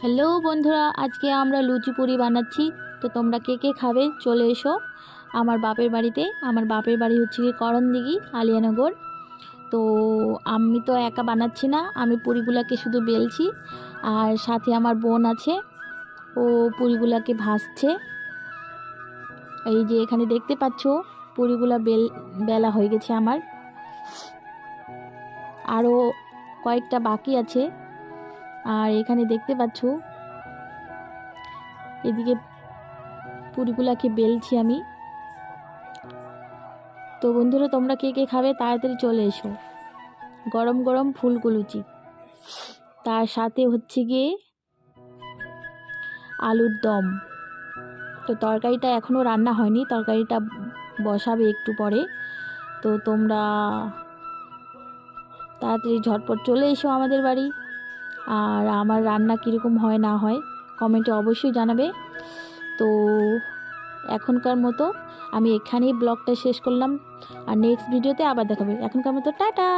Hello বন্ধুরা, আজকে আমরা লুচি পুরি বানাচ্ছি। তো তোমরা কে কে খাবে চলে এসো আমার বাপের বাড়িতে। আমার বাপের বাড়ি হচ্ছে কি করণদিঘি, আলিয়ানগর। তো আমি তো একা বানাচ্ছি না, আমি পুরিগুলাকে শুধু বেলছি, আর সাথে আমার বোন আছে, ও পুরিগুলাকে ভাজছে। এই যে এখানে দেখতে পাচ্ছ পুরিগুলা বেলা হয়ে গেছে আমার, আরও কয়েকটা বাকি আছে। আর এখানে দেখতে পাচ্ছ এদিকে পুরিগুলাকে বেলছি আমি। তো বন্ধুরা, তোমরা কে কে খাবে তাড়াতাড়ি চলে এসো। গরম গরম ফুলকো লুচি, তার সাথে হচ্ছে গিয়ে আলুর দম। তো তরকারিটা এখনও রান্না হয়নি, তরকারিটা বসাবে একটু পরে। তো তোমরা তাড়াতাড়ি ঝটপট চলে এসো আমাদের বাড়ি। আর আমার রান্না কীরকম হয় না হয় কমেন্টে অবশ্যই জানাবে। তো এখনকার মতো আমি এখানেই ব্লগটা শেষ করলাম, আর নেক্সট ভিডিওতে আবার দেখাবে। এখনকার মতো টাটা।